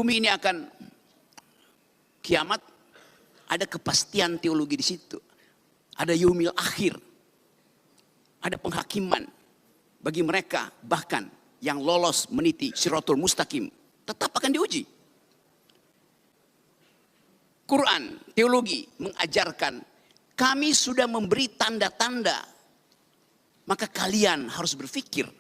bumi ini akan kiamat, ada kepastian teologi di situ. Ada yaumil akhir. Ada penghakiman bagi mereka bahkan yang lolos meniti Shiratul Mustaqim tetap akan diuji. Quran, teologi mengajarkan kami sudah memberi tanda-tanda, maka kalian harus berpikir.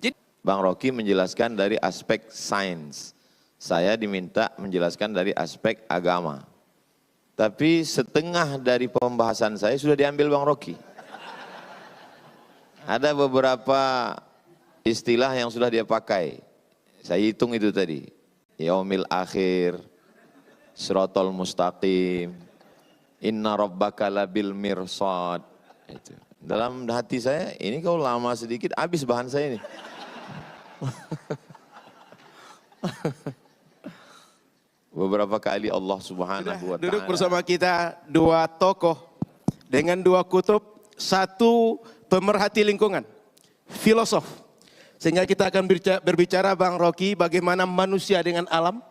Jadi, Bang Rocky menjelaskan dari aspek sains, saya diminta menjelaskan dari aspek agama. Tapi setengah dari pembahasan saya sudah diambil Bang Rocky. Ada beberapa istilah yang sudah dia pakai. Saya hitung itu tadi. Yaumil akhir, Shiratal Mustaqim, Inna Rabbaka labil mirsad. Itu. Dalam hati saya, ini kalau lama sedikit habis bahan saya ini. Beberapa kali Allah Subhanahu wa Ta'ala. Duduk bersama kita dua tokoh dengan dua kutub, satu pemerhati lingkungan, filosof. Sehingga kita akan berbicara Bang Rocky bagaimana manusia dengan alam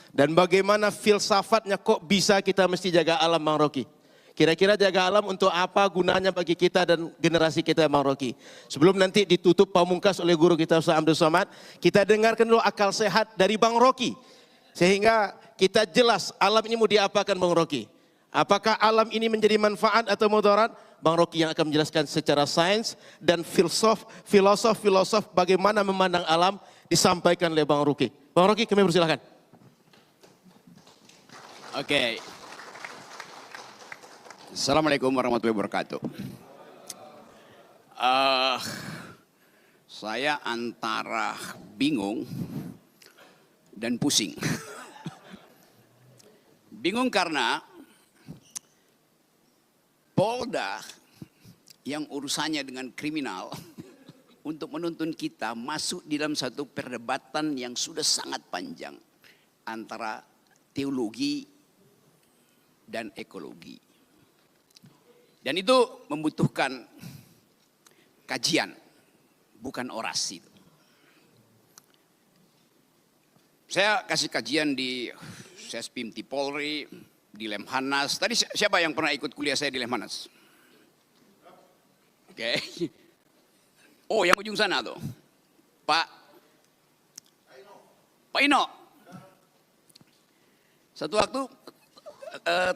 dan bagaimana filsafatnya kok bisa kita mesti jaga alam Bang Rocky. Kira-kira jaga alam untuk apa gunanya bagi kita dan generasi kita Bang Rocky. Sebelum nanti ditutup pamungkas oleh guru kita Ustaz Abdul Somad, kita dengarkan dulu akal sehat dari Bang Rocky. Sehingga kita jelas alam ini mau diapakan Bang Rocky. Apakah alam ini menjadi manfaat atau mudarat? Bang Rocky yang akan menjelaskan secara sains dan filosof bagaimana memandang alam disampaikan oleh Bang Rocky. Bang Rocky kami persilahkan. Oke. Assalamualaikum warahmatullahi wabarakatuh. Saya antara bingung dan pusing. Bingung karena Polda yang urusannya dengan kriminal untuk menuntun kita masuk di dalam satu perdebatan yang sudah sangat panjang antara teologi dan ekologi. Dan itu membutuhkan kajian, bukan orasi. Saya kasih kajian di Sespimti Polri, di Lemhanas. Tadi siapa yang pernah ikut kuliah saya di Lemhanas? Oke. Oh, yang ujung sana tuh. Pak Ino. Satu waktu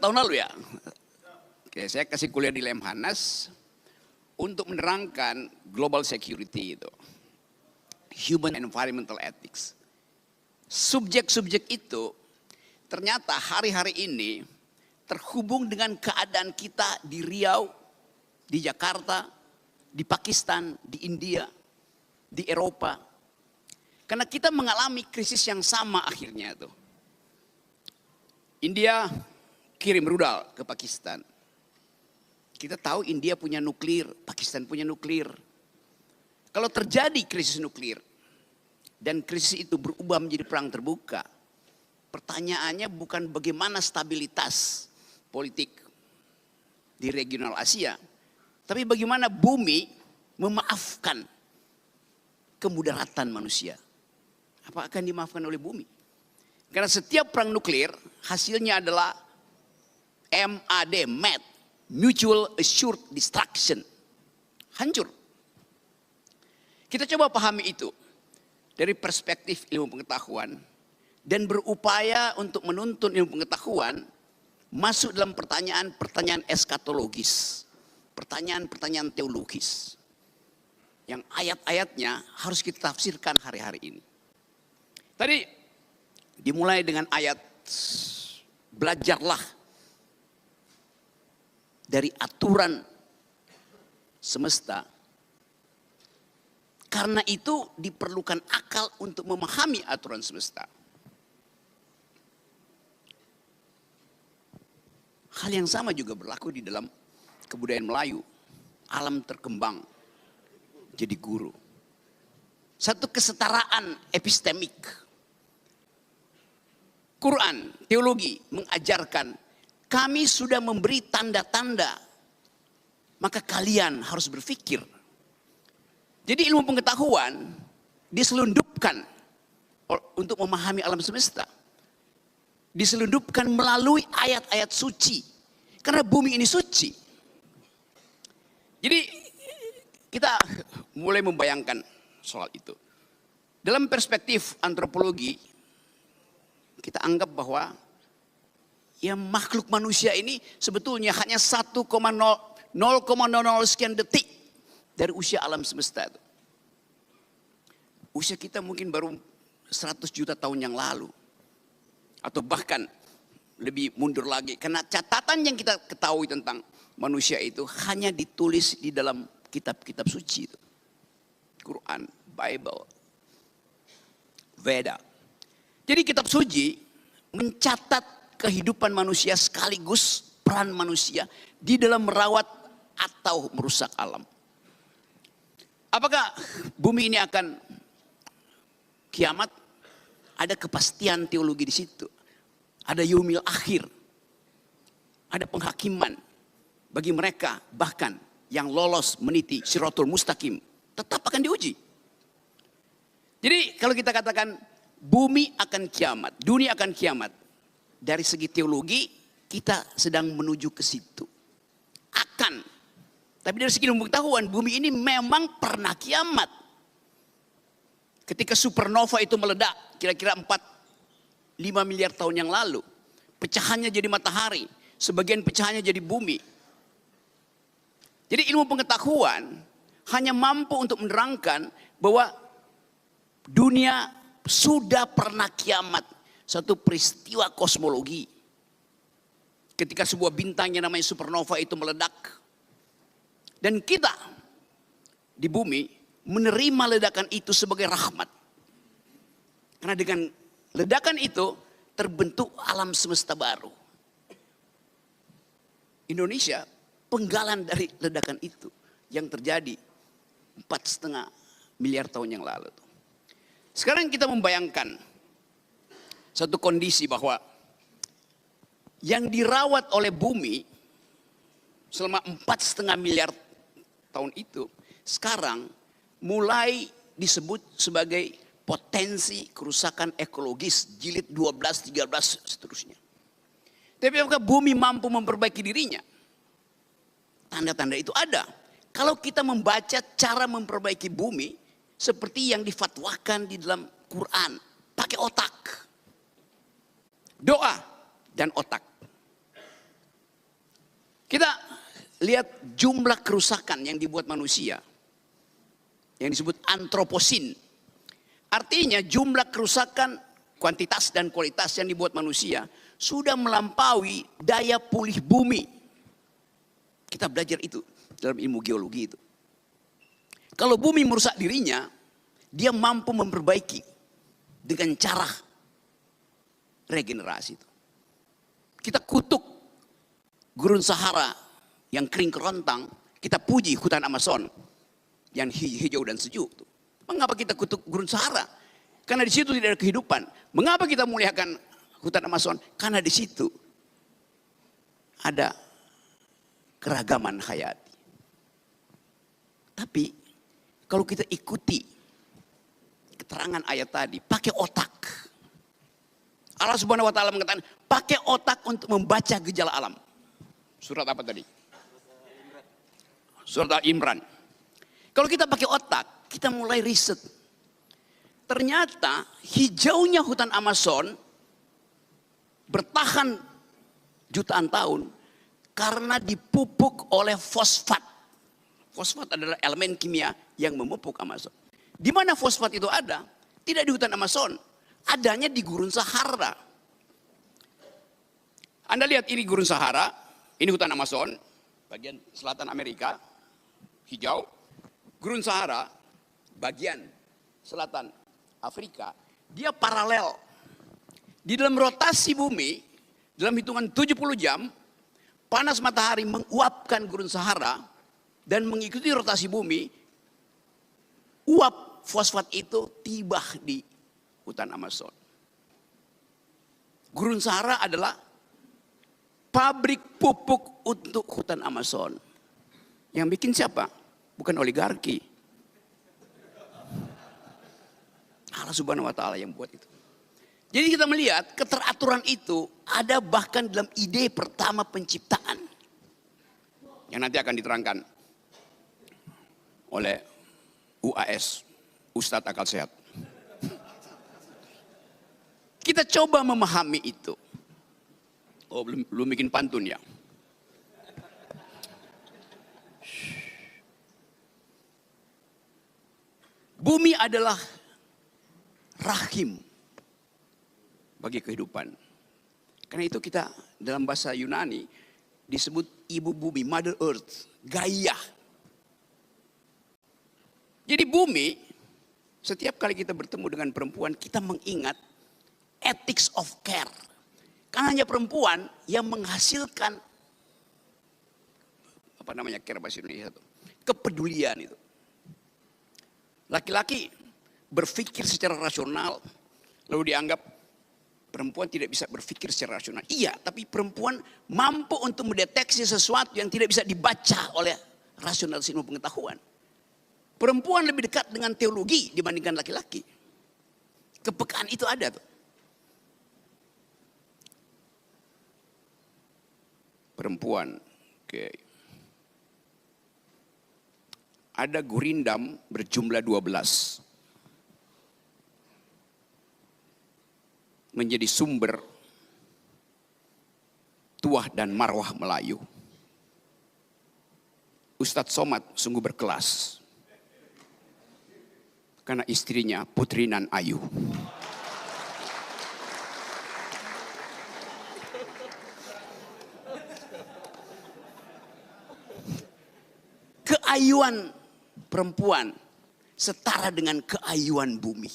tahun lalu ya. Oke, saya kasih kuliah di Lemhanas untuk menerangkan global security itu. Human environmental ethics. Subjek-subjek itu ternyata hari-hari ini terhubung dengan keadaan kita di Riau, di Jakarta, di Pakistan, di India, di Eropa. Karena kita mengalami krisis yang sama akhirnya itu. India kirim rudal ke Pakistan. Kita tahu India punya nuklir, Pakistan punya nuklir. Kalau terjadi krisis nuklir dan krisis itu berubah menjadi perang terbuka, pertanyaannya bukan bagaimana stabilitas politik di regional Asia, tapi bagaimana bumi memaafkan kemudaratan manusia. Apa akan dimaafkan oleh bumi? Karena setiap perang nuklir hasilnya adalah MAD, Mutual Assured Destruction. Hancur. Kita coba pahami itu dari perspektif ilmu pengetahuan dan berupaya untuk menuntun ilmu pengetahuan masuk dalam pertanyaan-pertanyaan eskatologis, pertanyaan-pertanyaan teologis yang ayat-ayatnya harus kita tafsirkan hari-hari ini. Tadi dimulai dengan ayat belajarlah dari aturan semesta. Karena itu diperlukan akal untuk memahami aturan semesta. Hal yang sama juga berlaku di dalam kebudayaan Melayu. Alam terkembang jadi guru. Satu kesetaraan epistemik. Quran, teologi mengajarkan kami sudah memberi tanda-tanda, maka kalian harus berpikir. Jadi ilmu pengetahuan diselundupkan untuk memahami alam semesta. Diselundupkan melalui ayat-ayat suci. Karena bumi ini suci. Jadi kita mulai membayangkan soal itu. Dalam perspektif antropologi, kita anggap bahwa ya makhluk manusia ini sebetulnya hanya 0,00 sekian detik dari usia alam semesta itu. Usia kita mungkin baru 100 juta tahun yang lalu. Atau bahkan lebih mundur lagi. Karena catatan yang kita ketahui tentang manusia itu hanya ditulis di dalam kitab-kitab suci itu. Quran, Bible, Veda. Jadi kitab suci mencatat kehidupan manusia sekaligus peran manusia di dalam merawat atau merusak alam. Apakah bumi ini akan kiamat? Ada kepastian teologi di situ. Ada yaumil akhir. Ada penghakiman bagi mereka bahkan yang lolos meniti Shiratul Mustaqim tetap akan diuji. Jadi kalau kita katakan bumi akan kiamat, dunia akan kiamat, dari segi teologi kita sedang menuju ke situ. Akan. Tapi dari segi pengetahuan bumi ini memang pernah kiamat. Ketika supernova itu meledak kira-kira 5 miliar tahun yang lalu. Pecahannya jadi matahari. Sebagian pecahannya jadi bumi. Jadi ilmu pengetahuan hanya mampu untuk menerangkan bahwa dunia sudah pernah kiamat. Satu peristiwa kosmologi. Ketika sebuah bintang yang namanya supernova itu meledak. Dan kita di bumi menerima ledakan itu sebagai rahmat. Karena dengan ledakan itu terbentuk alam semesta baru. Indonesia penggalan dari ledakan itu yang terjadi 4,5 miliar tahun yang lalu. Sekarang kita membayangkan satu kondisi bahwa yang dirawat oleh bumi selama 4,5 miliar tahun itu sekarang mulai disebut sebagai potensi kerusakan ekologis jilid 12, 13 seterusnya. Tapi apakah bumi mampu memperbaiki dirinya? Tanda-tanda itu ada. Kalau kita membaca cara memperbaiki bumi seperti yang difatwakan di dalam Quran, pakai otak. Doa dan otak. Kita lihat jumlah kerusakan yang dibuat manusia. Yang disebut antroposin. Artinya jumlah kerusakan kuantitas dan kualitas yang dibuat manusia sudah melampaui daya pulih bumi. Kita belajar itu dalam ilmu geologi itu. Kalau bumi merusak dirinya, dia mampu memperbaiki dengan cara regenerasi itu. Kita kutuk gurun Sahara yang kering kerontang, kita puji hutan Amazon yang hijau dan sejuk. Mengapa kita kutuk gurun Sahara? Karena di situ tidak ada kehidupan. Mengapa kita muliakan hutan Amazon? Karena di situ ada keragaman hayati. Tapi kalau kita ikuti keterangan ayat tadi, pakai otak. Allah Subhanahu wa taala mengatakan, pakai otak untuk membaca gejala alam. Surat apa tadi? Surat Al-Imran. Kalau kita pakai otak, kita mulai riset. Ternyata hijaunya hutan Amazon bertahan jutaan tahun karena dipupuk oleh fosfat. Fosfat adalah elemen kimia yang memupuk Amazon. Di mana fosfat itu ada? Tidak di hutan Amazon, adanya di gurun Sahara. Anda lihat ini gurun Sahara, ini hutan Amazon, bagian selatan Amerika, hijau. Gurun Sahara, bagian selatan Afrika, dia paralel. Di dalam rotasi bumi, dalam hitungan 70 jam, panas matahari menguapkan gurun Sahara dan mengikuti rotasi bumi, uap fosfat itu tiba di hutan Amazon. Gurun Sahara adalah pabrik pupuk untuk hutan Amazon. Yang bikin siapa? Bukan oligarki. Allah Subhanahu wa taala yang buat itu. Jadi kita melihat keteraturan itu ada bahkan dalam ide pertama penciptaan. Yang nanti akan diterangkan oleh UAS, Ustadz Akal Sehat. Kita coba memahami itu. Oh, belum bikin pantun ya. Bumi adalah rahim bagi kehidupan. Karena itu kita dalam bahasa Yunani disebut ibu bumi, Mother Earth, Gaia. Jadi bumi, setiap kali kita bertemu dengan perempuan, kita mengingat ethics of care. Karena hanya perempuan yang menghasilkan apa namanya care bahasa Indonesia itu, kepedulian itu. Laki-laki berpikir secara rasional, lalu dianggap perempuan tidak bisa berpikir secara rasional. Iya, tapi perempuan mampu untuk mendeteksi sesuatu yang tidak bisa dibaca oleh rasionalitas ilmu pengetahuan. Perempuan lebih dekat dengan teologi dibandingkan laki-laki. Kepekaan itu ada tuh. Perempuan, oke. Ada gurindam berjumlah 12. Menjadi sumber tuah dan marwah Melayu. Ustadz Somad sungguh berkelas. Karena istrinya Putri Nan Ayu. Keayuan perempuan setara dengan keayuan bumi.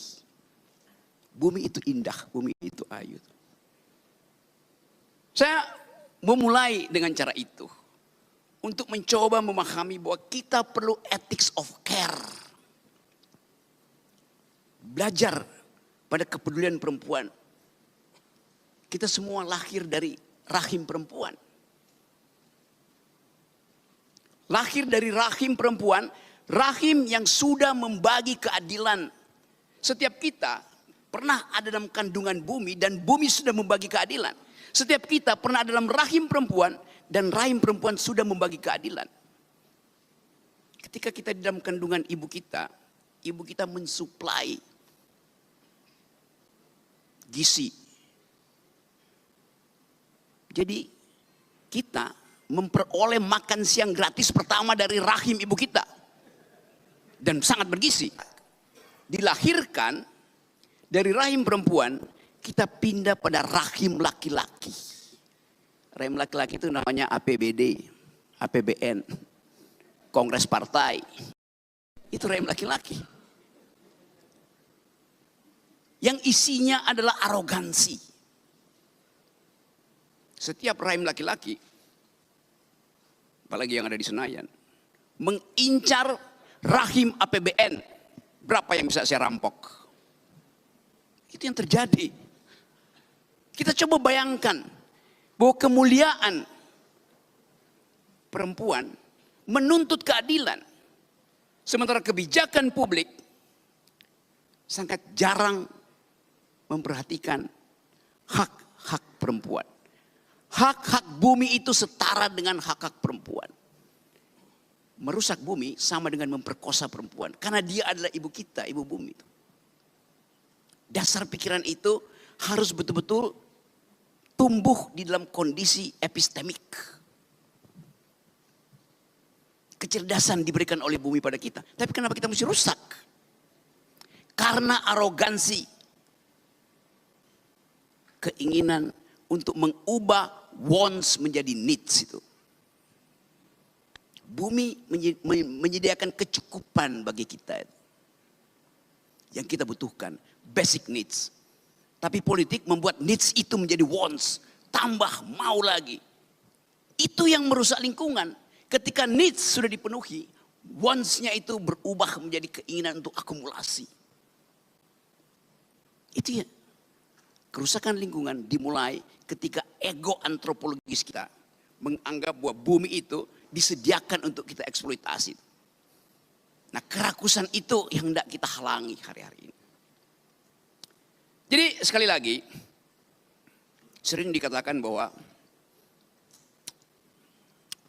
Bumi itu indah, bumi itu ayu. Saya memulai dengan cara itu. Untuk mencoba memahami bahwa kita perlu ethics of care. Belajar pada kepedulian perempuan. Kita semua lahir dari rahim perempuan. Lahir dari rahim perempuan, rahim yang sudah membagi keadilan. Setiap kita pernah ada dalam kandungan bumi dan bumi sudah membagi keadilan. Setiap kita pernah ada dalam rahim perempuan dan rahim perempuan sudah membagi keadilan. Ketika kita di dalam kandungan ibu kita mensuplai gizi. Jadi kita memperoleh makan siang gratis pertama dari rahim ibu kita. Dan sangat bergizi. Dilahirkan dari rahim perempuan, kita pindah pada rahim laki-laki. Rahim laki-laki itu namanya APBD, APBN, Kongres Partai. Itu rahim laki-laki. Yang isinya adalah arogansi. Setiap rahim laki-laki, apalagi yang ada di Senayan, mengincar rahim APBN. Berapa yang bisa saya rampok? Itu yang terjadi. Kita coba bayangkan bahwa kemuliaan perempuan menuntut keadilan. Sementara kebijakan publik sangat jarang memperhatikan hak-hak perempuan. Hak-hak bumi itu setara dengan hak-hak perempuan. Merusak bumi sama dengan memperkosa perempuan. Karena dia adalah ibu kita, ibu bumi. Dasar pikiran itu harus betul-betul tumbuh di dalam kondisi epistemik. Kecerdasan diberikan oleh bumi pada kita. Tapi kenapa kita mesti rusak? Karena arogansi. Keinginan untuk mengubah wants menjadi needs itu. Bumi menyediakan kecukupan bagi kita. Yang kita butuhkan. Basic needs. Tapi politik membuat needs itu menjadi wants. Tambah mau lagi. Itu yang merusak lingkungan. Ketika needs sudah dipenuhi. Wants-nya itu berubah menjadi keinginan untuk akumulasi. Itu ya. Kerusakan lingkungan dimulai ketika ego antropologis kita menganggap bahwa bumi itu disediakan untuk kita eksploitasi. Nah, kerakusan itu yang hendak kita halangi hari-hari ini. Jadi sekali lagi, sering dikatakan bahwa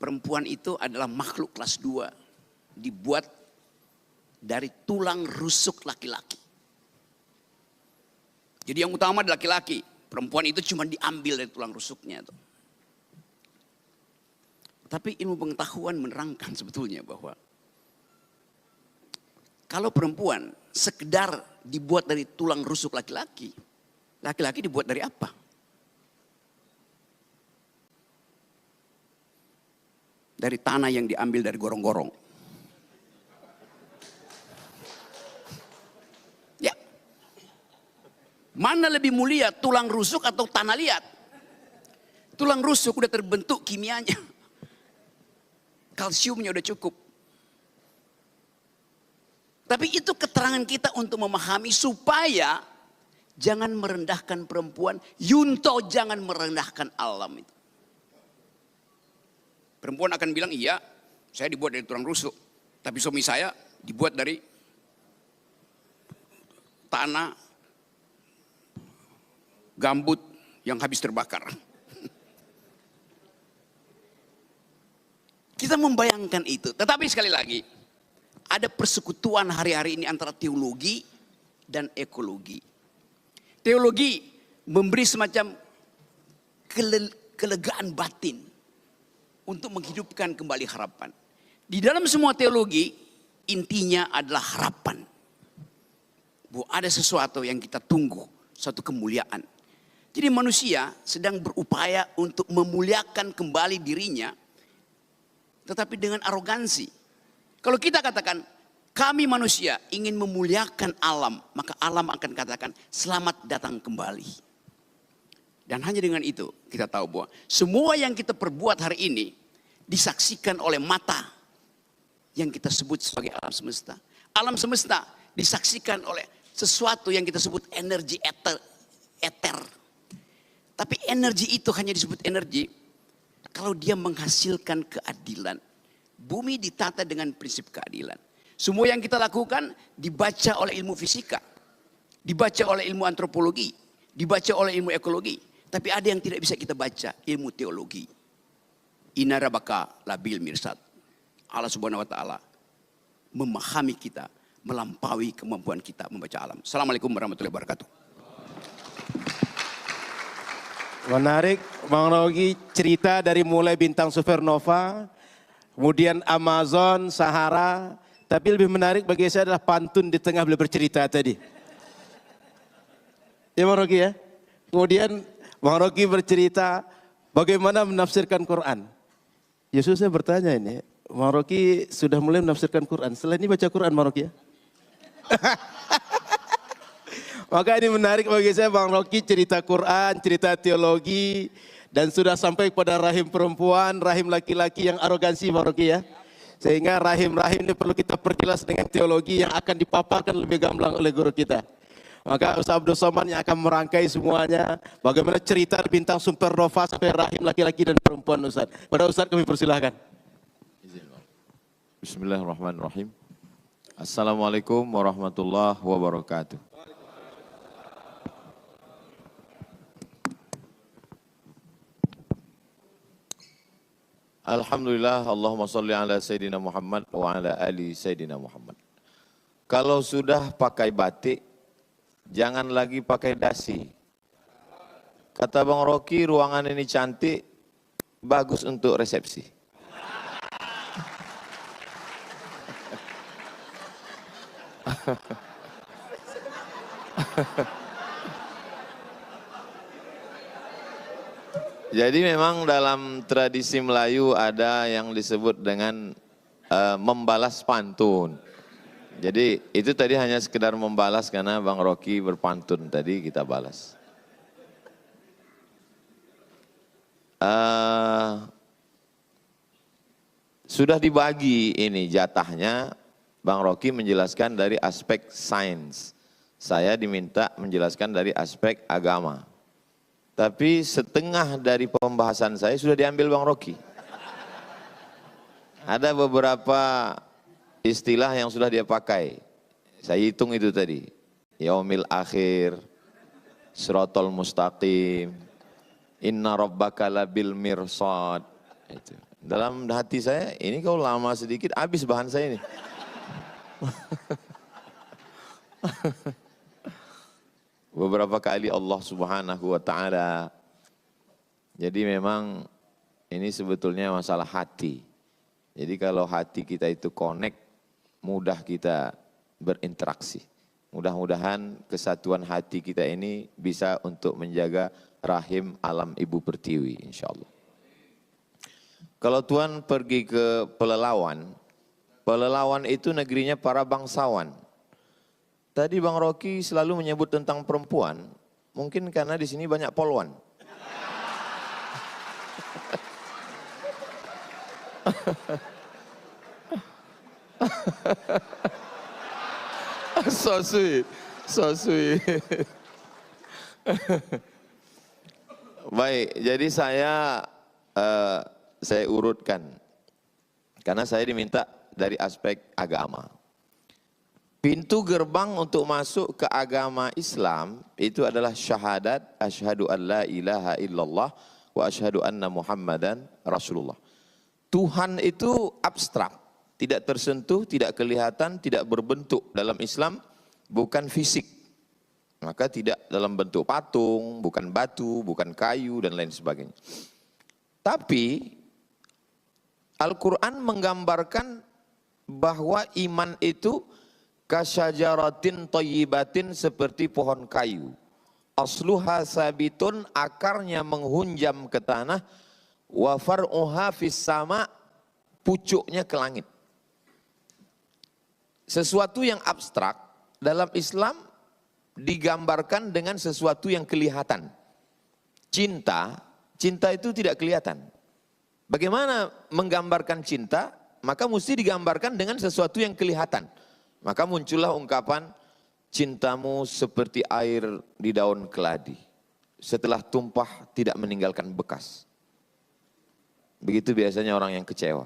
perempuan itu adalah makhluk kelas 2, dibuat dari tulang rusuk laki-laki. Jadi yang utama adalah laki-laki, perempuan itu cuma diambil dari tulang rusuknya. Tapi ilmu pengetahuan menerangkan sebetulnya bahwa kalau perempuan sekedar dibuat dari tulang rusuk laki-laki, laki-laki dibuat dari apa? Dari tanah yang diambil dari gorong-gorong. Ya. Mana lebih mulia, tulang rusuk atau tanah liat? Tulang rusuk udah terbentuk kimianya. Kalsiumnya udah cukup. Tapi itu keterangan kita untuk memahami supaya jangan merendahkan perempuan. Yunto jangan merendahkan alam itu. Perempuan akan bilang, iya saya dibuat dari tulang rusuk. Tapi suami saya dibuat dari tanah gambut yang habis terbakar. Kita membayangkan itu. Tetapi sekali lagi, ada persekutuan hari-hari ini antara teologi dan ekologi. Teologi memberi semacam kelegaan batin untuk menghidupkan kembali harapan. Di dalam semua teologi, intinya adalah harapan. Bahwa ada sesuatu yang kita tunggu, suatu kemuliaan. Jadi manusia sedang berupaya untuk memuliakan kembali dirinya, tetapi dengan arogansi. Kalau kita katakan, kami manusia ingin memuliakan alam, maka alam akan katakan, selamat datang kembali. Dan hanya dengan itu kita tahu bahwa semua yang kita perbuat hari ini disaksikan oleh mata yang kita sebut sebagai alam semesta. Alam semesta disaksikan oleh sesuatu yang kita sebut energi eter. Tapi energi itu hanya disebut energi kalau dia menghasilkan keadilan. Bumi ditata dengan prinsip keadilan. Semua yang kita lakukan dibaca oleh ilmu fisika, dibaca oleh ilmu antropologi, dibaca oleh ilmu ekologi. Tapi ada yang tidak bisa kita baca, ilmu teologi. Inna rabbaka labil mirsad. Allah Subhanahu wa taala memahami kita, melampaui kemampuan kita membaca alam. Assalamualaikum warahmatullahi wabarakatuh. Menarik, Bang Rocky, cerita dari mulai bintang supernova, kemudian Amazon, Sahara. Tapi lebih menarik bagi saya adalah pantun di tengah beliau bercerita tadi. Ya Bang Rocky ya. Kemudian Bang Rocky bercerita bagaimana menafsirkan Quran. Yesus saya bertanya ini, Bang Rocky sudah mulai menafsirkan Quran. Setelah ini baca Quran Bang Rocky ya. Maka ini menarik bagi saya Bang Rocky cerita Quran, cerita teologi. Dan sudah sampai kepada rahim perempuan, rahim laki-laki yang arogansi Bang Rocky ya. Sehingga rahim-rahim ini perlu kita perjelas dengan teologi yang akan dipaparkan lebih gamblang oleh guru kita. Maka Ustaz Abdul Somad yang akan merangkai semuanya. Bagaimana cerita bintang supernova sampai rahim laki-laki dan perempuan Ustaz. Pada Ustaz kami persilahkan. Bismillahirrahmanirrahim. Assalamualaikum warahmatullahi wabarakatuh. Alhamdulillah, Allahumma salli ala Sayyidina Muhammad wa ala ali Sayyidina Muhammad. Kalau sudah pakai batik, jangan lagi pakai dasi. Kata Bang Rocky, ruangan ini cantik, bagus untuk resepsi. Jadi memang dalam tradisi Melayu ada yang disebut dengan membalas pantun. Jadi itu tadi hanya sekedar membalas karena Bang Rocky berpantun tadi kita balas. Sudah dibagi ini jatahnya, Bang Rocky menjelaskan dari aspek sains. Saya diminta menjelaskan dari aspek agama. Tapi setengah dari pembahasan saya sudah diambil Bang Rocky. Ada beberapa istilah yang sudah dia pakai. Saya hitung itu tadi. Yaumil akhir, siratal mustaqim, inna rabbaka labil mirsad. Itu. Dalam hati saya, ini kalau lama sedikit habis bahan saya ini. Beberapa kali Allah Subhanahu wa taala. Jadi memang ini sebetulnya masalah hati. Jadi kalau hati kita itu connect, mudah kita berinteraksi. Mudah-mudahan kesatuan hati kita ini bisa untuk menjaga rahim alam ibu pertiwi, insya Allah. Kalau Tuhan pergi ke Pelelawan, Pelelawan itu negerinya para bangsawan. Tadi Bang Rocky selalu menyebut tentang perempuan, mungkin karena di sini banyak polwan. So sweet, so sweet. Baik, jadi saya urutkan karena saya diminta dari aspek agama. Pintu gerbang untuk masuk ke agama Islam itu adalah syahadat asyhadu an la ilaha illallah wa asyhadu anna Muhammadan Rasulullah. Tuhan itu abstrak, tidak tersentuh, tidak kelihatan, tidak berbentuk. Dalam Islam bukan fisik. Maka tidak dalam bentuk patung, bukan batu, bukan kayu dan lain sebagainya. Tapi Al-Quran menggambarkan bahwa iman itu kasyajaratin thayyibatin, seperti pohon kayu. Asluha sabitun, akarnya menghunjam ke tanah. Wa far'uha fis sama, pucuknya ke langit. Sesuatu yang abstrak dalam Islam digambarkan dengan sesuatu yang kelihatan. Cinta itu tidak kelihatan. Bagaimana menggambarkan cinta? Maka mesti digambarkan dengan sesuatu yang kelihatan. Maka muncullah ungkapan, cintamu seperti air di daun keladi. Setelah tumpah tidak meninggalkan bekas. Begitu biasanya orang yang kecewa.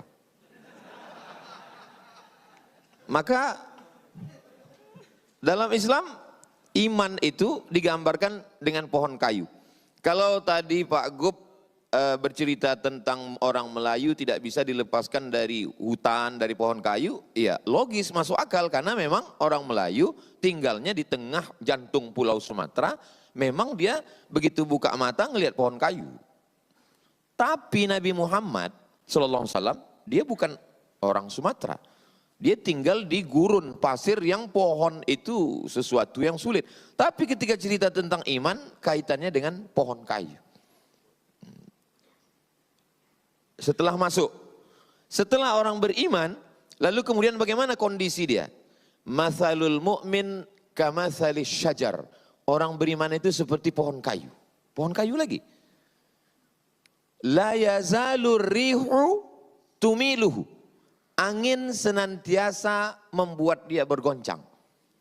Maka dalam Islam iman itu digambarkan dengan pohon kayu. Kalau tadi Pak Gub bercerita tentang orang Melayu tidak bisa dilepaskan dari hutan, dari pohon kayu, ya logis, masuk akal, karena memang orang Melayu tinggalnya di tengah jantung Pulau Sumatera, memang dia begitu buka mata ngelihat pohon kayu. Tapi Nabi Muhammad SAW, dia bukan orang Sumatera. Dia tinggal di gurun pasir yang pohon itu sesuatu yang sulit. Tapi ketika cerita tentang iman, kaitannya dengan pohon kayu. Setelah masuk, setelah orang beriman, lalu kemudian bagaimana kondisi dia? Mathalul mu'min kamathalis syajar. Orang beriman itu seperti pohon kayu. Pohon kayu lagi. La yazalur rihu tumiluhu. Angin senantiasa membuat dia bergoncang.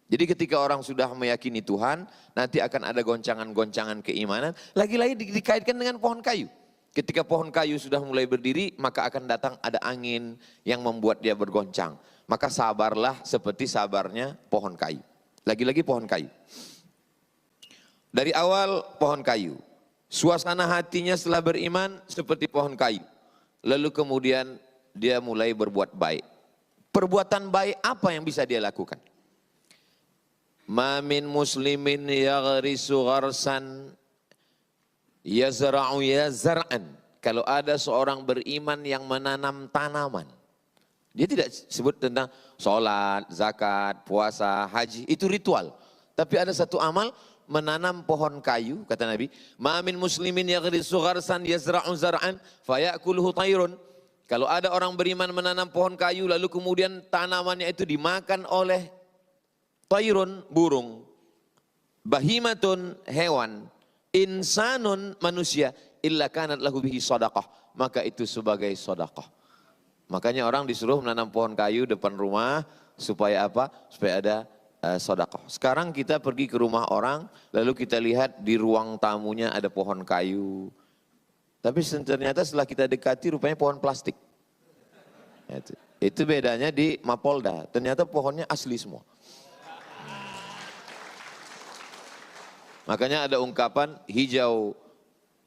Jadi ketika orang sudah meyakini Tuhan, nanti akan ada goncangan-goncangan keimanan. Lagi-lagi dikaitkan dengan pohon kayu. Ketika pohon kayu sudah mulai berdiri, maka akan datang ada angin yang membuat dia bergoncang. Maka sabarlah seperti sabarnya pohon kayu. Lagi-lagi pohon kayu. Dari awal pohon kayu. Suasana hatinya setelah beriman seperti pohon kayu. Lalu kemudian dia mulai berbuat baik. Perbuatan baik apa yang bisa dia lakukan? Ma min muslimin yaghrisu gharsan yazra'u yazra'an. Kalau ada seorang beriman yang menanam tanaman. Dia tidak sebut tentang sholat, zakat, puasa, haji. Itu ritual. Tapi ada satu amal, menanam pohon kayu, kata Nabi. Ma min muslimin yaghrisu gharsan yazra'u zar'an fayakuluhu tayrun. Kalau ada orang beriman menanam pohon kayu, lalu kemudian tanamannya itu dimakan oleh tayrun, burung. Bahimatun, hewan. Insanun, manusia. Illa kanat lahu bihi sadaqah. Maka itu sebagai sadaqah. Makanya orang disuruh menanam pohon kayu depan rumah. Supaya apa? Supaya ada sedekah. Sekarang kita pergi ke rumah orang, lalu kita lihat di ruang tamunya ada pohon kayu. Tapi ternyata setelah kita dekati rupanya pohon plastik. Itu bedanya di Mapolda, ternyata pohonnya asli semua. Makanya ada ungkapan hijau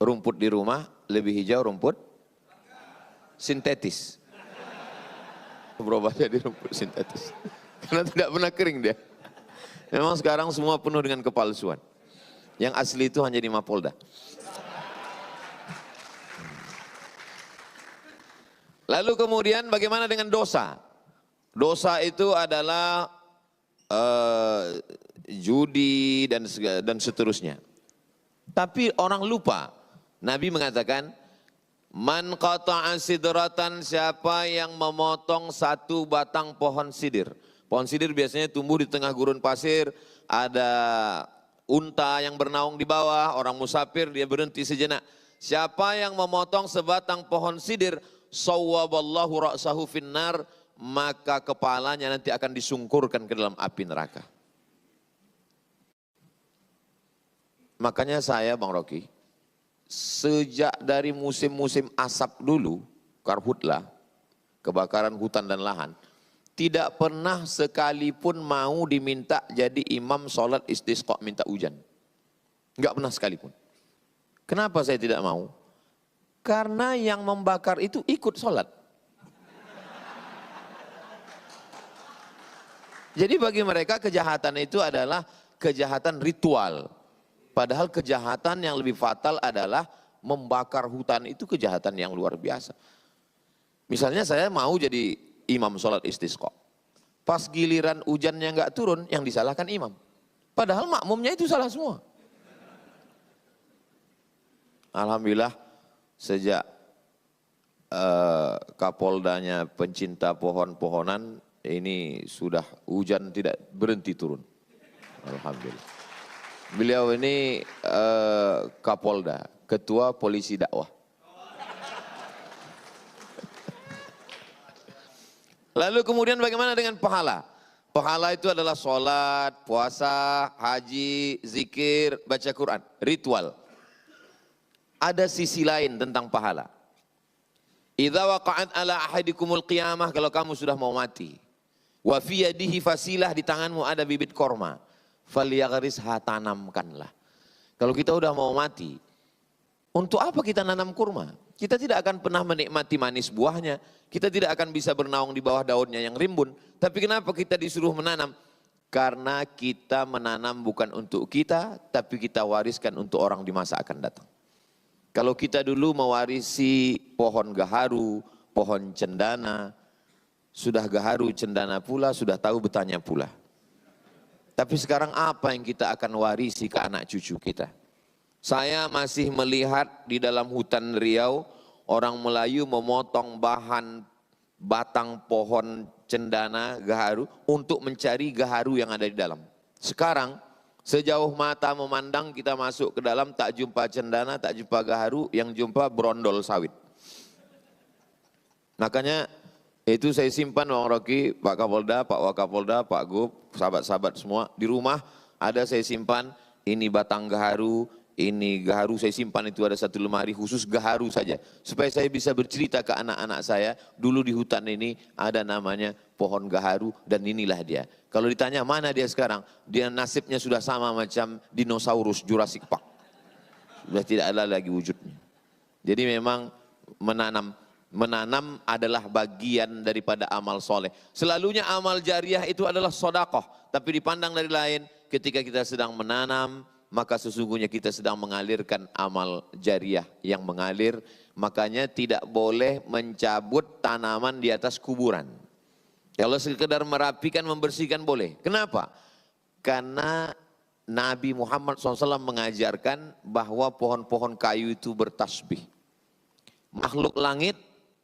rumput di rumah, lebih hijau rumput sintetis. Berubah jadi rumput sintetis. Karena tidak pernah kering dia. Memang sekarang semua penuh dengan kepalsuan. Yang asli itu hanya di Mapolda. Lalu kemudian bagaimana dengan dosa? Dosa itu adalah judi dan seterusnya. Tapi orang lupa. Nabi mengatakan, man qata'a sidratan, siapa yang memotong satu batang pohon sidir. Pohon sidir biasanya tumbuh di tengah gurun pasir, ada unta yang bernaung di bawah, orang musafir dia berhenti sejenak. Siapa yang memotong sebatang pohon sidir, sawwaballahu ra'sahu finnar, maka kepalanya nanti akan disungkurkan ke dalam api neraka. Makanya saya Bang Rocky, sejak dari musim-musim asap dulu, karhutlah, kebakaran hutan dan lahan, tidak pernah sekalipun mau diminta jadi imam sholat istisqa minta hujan. Enggak pernah sekalipun. Kenapa saya tidak mau? Karena yang membakar itu ikut sholat. Jadi bagi mereka kejahatan itu adalah kejahatan ritual. Padahal kejahatan yang lebih fatal adalah membakar hutan, itu kejahatan yang luar biasa. Misalnya saya mau jadi imam sholat istisqa. Pas giliran hujannya nggak turun, yang disalahkan imam. Padahal makmumnya itu salah semua. Alhamdulillah sejak Kapoldanya pencinta pohon-pohonan, ini sudah hujan tidak berhenti turun. Alhamdulillah. Beliau ini Kapolda, ketua polisi dakwah. Lalu kemudian bagaimana dengan pahala? Pahala itu adalah sholat, puasa, haji, zikir, baca Quran, ritual. Ada sisi lain tentang pahala. Idza waqa'at ala ahadikumul qiyamah, kalau kamu sudah mau mati. Wa fi yadihi fasilah, di tanganmu ada bibit korma. Falyaghrisha, tanamkanlah. Kalau kita udah mau mati, untuk apa kita nanam kurma? Kita tidak akan pernah menikmati manis buahnya. Kita tidak akan bisa bernaung di bawah daunnya yang rimbun. Tapi kenapa kita disuruh menanam? Karena kita menanam bukan untuk kita, tapi kita wariskan untuk orang di masa akan datang. Kalau kita dulu mewarisi pohon gaharu, pohon cendana, sudah gaharu cendana pula, sudah tahu betahnya pula. Tapi sekarang apa yang kita akan warisi ke anak cucu kita? Saya masih melihat di dalam hutan Riau, orang Melayu memotong bahan batang pohon cendana gaharu untuk mencari gaharu yang ada di dalam. Sekarang sejauh mata memandang kita masuk ke dalam, tak jumpa cendana, tak jumpa gaharu, yang jumpa brondol sawit. Makanya itu saya simpan Bang Rocky, Pak Kapolda, Pak Wakapolda, Pak Gub, sahabat-sahabat semua. Di rumah ada saya simpan, ini batang gaharu, ini gaharu saya simpan, itu ada satu lemari khusus gaharu saja. Supaya saya bisa bercerita ke anak-anak saya, dulu di hutan ini ada namanya pohon gaharu dan inilah dia. Kalau ditanya mana dia sekarang, dia nasibnya sudah sama macam dinosaurus Jurassic Park. Sudah tidak ada lagi wujudnya. Jadi memang menanam adalah bagian daripada amal soleh. Selalunya amal jariah itu adalah sodakoh. Tapi dipandang dari lain, ketika kita sedang menanam, maka sesungguhnya kita sedang mengalirkan amal jariah yang mengalir. Makanya tidak boleh mencabut tanaman di atas kuburan. Kalau sekedar merapikan, membersihkan boleh. Kenapa? Karena Nabi Muhammad SAW mengajarkan bahwa pohon-pohon kayu itu bertasbih. Makhluk langit,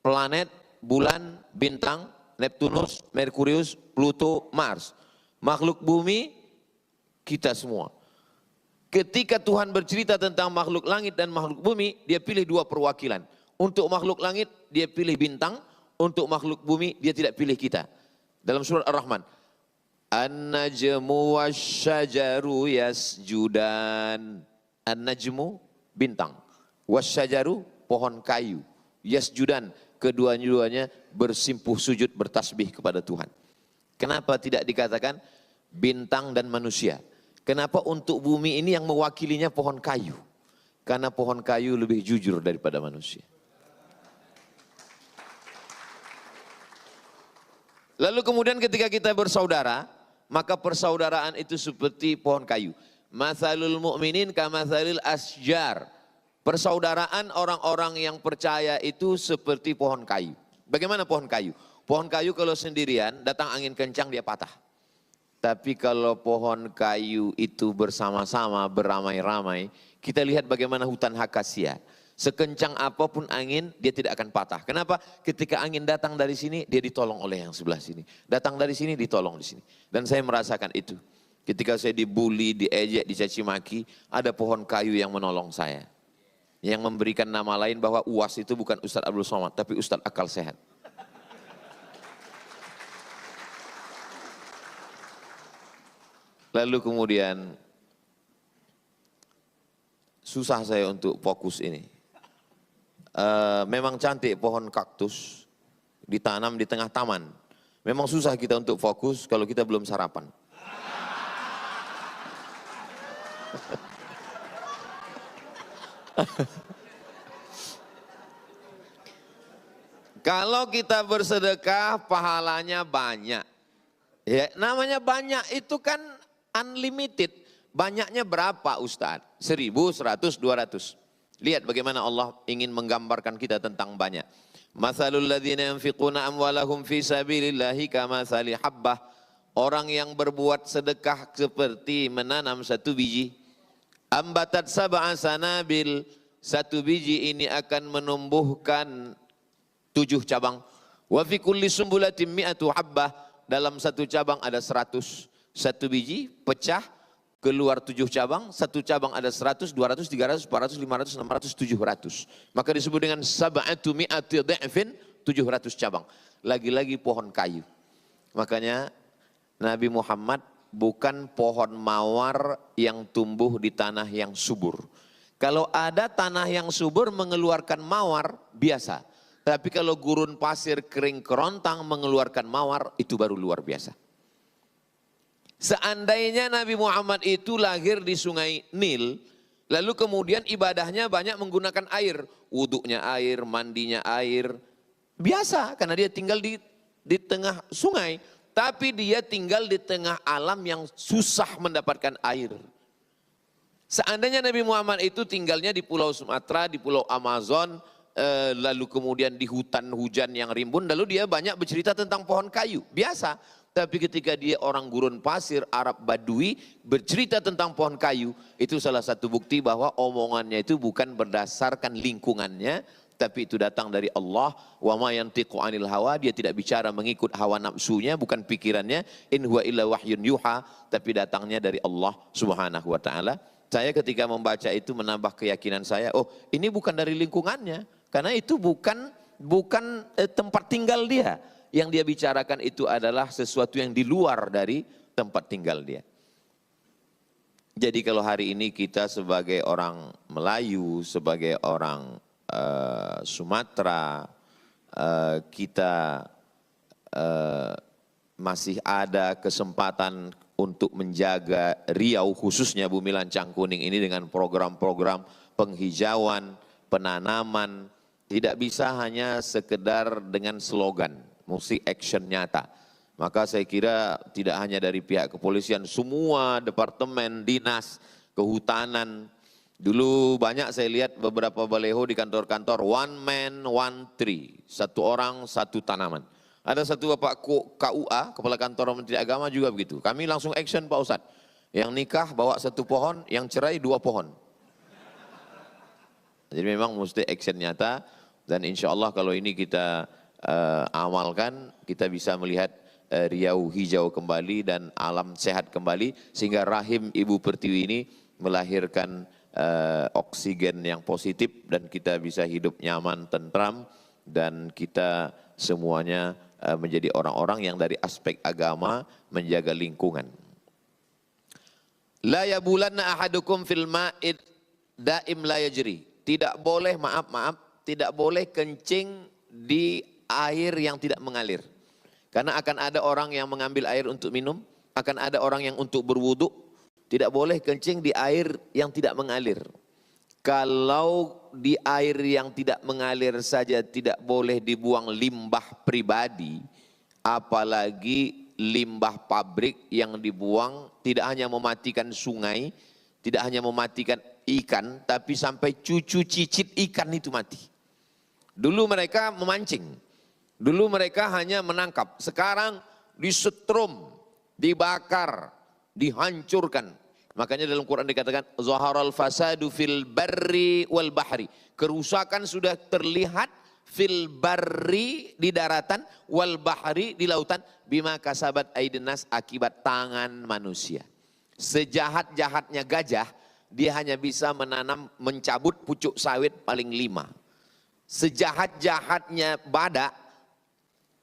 planet, bulan, bintang, Neptunus, Merkurius, Pluto, Mars. Makhluk bumi, kita semua. Ketika Tuhan bercerita tentang makhluk langit dan makhluk bumi, dia pilih dua perwakilan. Untuk makhluk langit, dia pilih bintang. Untuk makhluk bumi, dia tidak pilih kita. Dalam surat Ar-Rahman. An-najmu wasyajaru yasjudan. An-najmu, bintang. Wasyajaru, pohon kayu. Yasjudan, kedua-duanya bersimpuh sujud bertasbih kepada Tuhan. Kenapa tidak dikatakan bintang dan manusia? Kenapa untuk bumi ini yang mewakilinya pohon kayu? Karena pohon kayu lebih jujur daripada manusia. Lalu kemudian ketika kita bersaudara, maka persaudaraan itu seperti pohon kayu. Mathalul mu'minin kamathalil asjar. Persaudaraan orang-orang yang percaya itu seperti pohon kayu. Bagaimana pohon kayu? Pohon kayu kalau sendirian, datang angin kencang dia patah. Tapi kalau pohon kayu itu bersama-sama, beramai-ramai, kita lihat bagaimana hutan akasia. Sekencang apapun angin, dia tidak akan patah. Kenapa? Ketika angin datang dari sini, dia ditolong oleh yang sebelah sini. Datang dari sini, ditolong di sini. Dan saya merasakan itu. Ketika saya dibully, diejek, dicaci maki, ada pohon kayu yang menolong saya. Yang memberikan nama lain bahwa UAS itu bukan Ustadz Abdul Somad, tapi Ustadz Akal Sehat. Lalu kemudian susah saya untuk fokus ini. Memang cantik pohon kaktus ditanam di tengah taman. Memang susah kita untuk fokus kalau kita belum sarapan. Kalau kita bersedekah pahalanya banyak. Ya, namanya banyak itu kan unlimited. Banyaknya berapa Ustadz? 1000, 100, 200. Lihat bagaimana Allah ingin menggambarkan kita tentang banyak. Mathalul ladzina yunfiquna amwalahum fi sabilillahi kamathali habbah. Orang yang berbuat sedekah seperti menanam satu biji. Ambatat sab'a sanabil. Satu biji ini akan menumbuhkan 7 cabang. Wa fi kulli sumbulatin mi'atu habbah. Dalam satu cabang ada 100. Satu biji pecah keluar 7 cabang, satu cabang ada 100, 200, 300, 400, 500, 600, 700. Maka disebut dengan sab'atu mi'ati dha'fin, 700 cabang. Lagi-lagi pohon kayu. Makanya Nabi Muhammad bukan pohon mawar yang tumbuh di tanah yang subur. Kalau ada tanah yang subur mengeluarkan mawar, biasa. Tapi kalau gurun pasir kering kerontang mengeluarkan mawar, itu baru luar biasa. Seandainya Nabi Muhammad itu lahir di sungai Nil, lalu kemudian ibadahnya banyak menggunakan air. Wuduknya air, mandinya air. Biasa, karena dia tinggal di tengah sungai. Tapi dia tinggal di tengah alam yang susah mendapatkan air. Seandainya Nabi Muhammad itu tinggalnya di Pulau Sumatera, di Pulau Amazon, lalu kemudian di hutan hujan yang rimbun, lalu dia banyak bercerita tentang pohon kayu. Biasa. Tapi ketika dia orang gurun pasir, Arab Badui, bercerita tentang pohon kayu, itu salah satu bukti bahwa omongannya itu bukan berdasarkan lingkungannya, tapi itu datang dari Allah. Wa ma yantiqu 'anil hawa, dia tidak bicara mengikut hawa nafsunya, bukan pikirannya. In huwa illa wahyun yuha, tapi datangnya dari Allah Subhanahu wa taala. Saya ketika membaca itu menambah keyakinan saya, oh ini bukan dari lingkungannya, karena itu bukan tempat tinggal dia. Yang dia bicarakan itu adalah sesuatu yang di luar dari tempat tinggal dia. Jadi kalau hari ini kita sebagai orang Melayu, sebagai orang Sumatera, kita masih ada kesempatan untuk menjaga Riau, khususnya Bumi Lancang Kuning ini dengan program-program penghijauan, penanaman. Tidak bisa hanya sekedar dengan slogan. Mesti action nyata. Maka saya kira tidak hanya dari pihak kepolisian, semua departemen, dinas, kehutanan. Dulu banyak saya lihat beberapa baleho di kantor-kantor, one man, one tree. Satu orang, satu tanaman. Ada satu Bapak KUA, Kepala Kantor Menteri Agama juga begitu. Kami langsung action Pak Ustadz. Yang nikah bawa 1 pohon, yang cerai 2 pohon. Jadi memang mesti action nyata. Dan insya Allah kalau ini kita amalkan, kita bisa melihat Riau hijau kembali dan alam sehat kembali, sehingga rahim Ibu Pertiwi ini melahirkan oksigen yang positif dan kita bisa hidup nyaman, tentram, dan kita semuanya menjadi orang-orang yang dari aspek agama menjaga lingkungan. La yabulanna ahadukum fil ma'id daim la yajri. Tidak boleh, tidak boleh kencing di air yang tidak mengalir. Karena akan ada orang yang mengambil air untuk minum, akan ada orang yang untuk berwudu. Tidak boleh kencing di air yang tidak mengalir. Kalau di air yang tidak mengalir saja tidak boleh dibuang limbah pribadi, apalagi limbah pabrik yang dibuang tidak hanya mematikan sungai, tidak hanya mematikan ikan, tapi sampai cucu cicit ikan itu mati. Dulu mereka memancing, dulu mereka hanya menangkap, sekarang disetrum, dibakar, dihancurkan. Makanya dalam Quran dikatakan zaharal fasadu fil barri wal bahri. Kerusakan sudah terlihat fil barri di daratan, wal bahri di lautan, bima kasabat aydin nas, akibat tangan manusia. Sejahat-jahatnya gajah, dia hanya bisa menanam, mencabut pucuk sawit paling 5. Sejahat-jahatnya badak,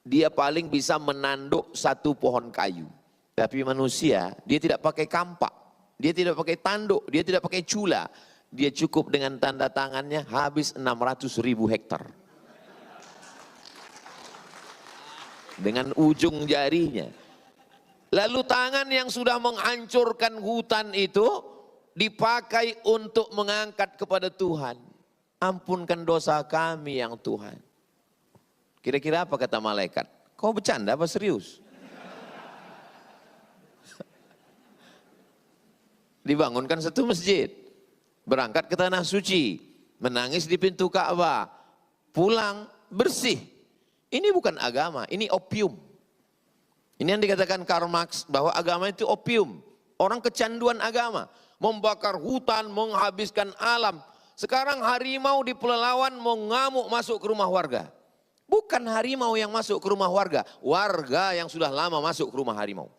dia paling bisa menanduk 1 pohon kayu. Tapi manusia, dia tidak pakai kampak. Dia tidak pakai tanduk, dia tidak pakai cula. Dia cukup dengan tanda tangannya habis 600.000 hektar. Dengan ujung jarinya. Lalu tangan yang sudah menghancurkan hutan itu dipakai untuk mengangkat kepada Tuhan. Ampunkan dosa kami yang Tuhan. Kira-kira apa kata malaikat? Kau bercanda apa serius? Dibangunkan satu masjid, berangkat ke tanah suci, menangis di pintu Ka'bah, pulang bersih. Ini bukan agama, ini opium. Ini yang dikatakan Karl Marx bahwa agama itu opium. Orang kecanduan agama, membakar hutan, menghabiskan alam. Sekarang harimau di Pelalawan mau ngamuk masuk ke rumah warga. Bukan harimau yang masuk ke rumah warga, warga yang sudah lama masuk ke rumah harimau.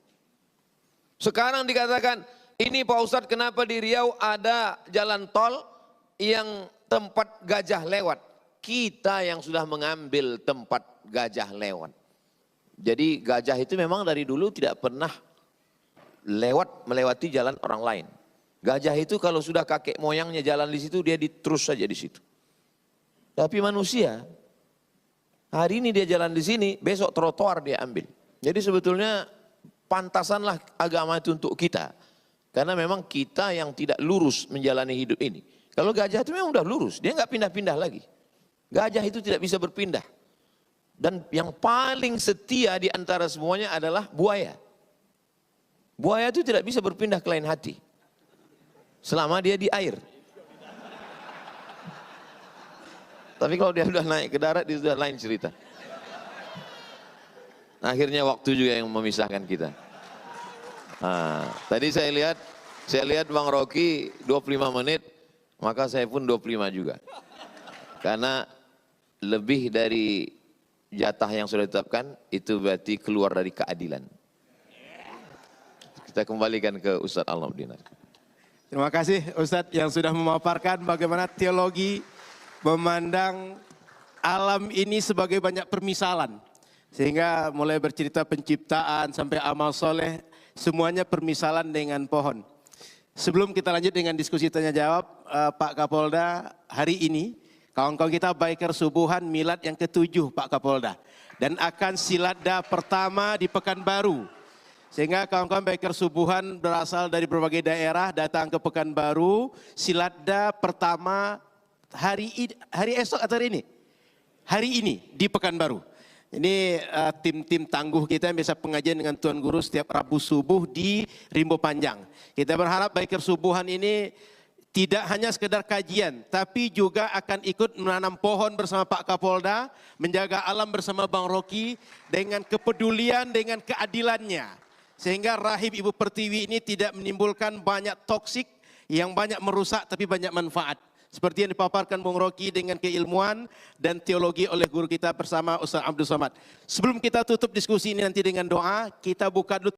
Sekarang dikatakan, ini Pak Ustadz, kenapa di Riau ada jalan tol yang tempat gajah lewat? Kita yang sudah mengambil tempat gajah lewat. Jadi gajah itu memang dari dulu tidak pernah melewati jalan orang lain. Gajah itu kalau sudah kakek moyangnya jalan di situ, dia terus saja di situ. Tapi manusia, hari ini dia jalan di sini, besok trotoar dia ambil. Jadi sebetulnya pantasanlah agama itu untuk kita. Karena memang kita yang tidak lurus menjalani hidup ini. Kalau gajah itu memang udah lurus, dia nggak pindah-pindah lagi. Gajah itu tidak bisa berpindah. Dan yang paling setia di antara semuanya adalah buaya. Buaya itu tidak bisa berpindah ke lain hati. Selama dia di air. Tapi kalau dia sudah naik ke darat, dia sudah lain cerita. Akhirnya waktu juga yang memisahkan kita. Nah, tadi saya lihat Bang Rocky 25 menit, maka saya pun 25 juga. Karena lebih dari jatah yang sudah ditetapkan, itu berarti keluar dari keadilan. Kita kembalikan ke Ustadz Al-Nabdinar. Terima kasih Ustadz yang sudah memaparkan bagaimana teologi memandang alam ini sebagai banyak permisalan. Sehingga mulai bercerita penciptaan sampai amal soleh, semuanya permisalan dengan pohon. Sebelum kita lanjut dengan diskusi tanya jawab, Pak Kapolda, hari ini kawan-kawan kita biker subuhan milad yang ke-7 Pak Kapolda. Dan akan siladda pertama di Pekanbaru. Sehingga kawan-kawan biker subuhan berasal dari berbagai daerah datang ke Pekanbaru, siladda pertama hari esok atau hari ini? Hari ini di Pekanbaru. Ini tim-tim tangguh kita yang biasa pengajian dengan Tuan Guru setiap Rabu subuh di Rimbo Panjang. Kita berharap biker subuhan ini tidak hanya sekedar kajian, tapi juga akan ikut menanam pohon bersama Pak Kapolda, menjaga alam bersama Bang Rocky dengan kepedulian, dengan keadilannya. Sehingga rahib Ibu Pertiwi ini tidak menimbulkan banyak toksik yang banyak merusak tapi banyak manfaat. Seperti yang dipaparkan Bung Rocky dengan keilmuan dan teologi oleh guru kita bersama Ustaz Abdul Somad. Sebelum kita tutup diskusi ini nanti dengan doa, kita buka dulu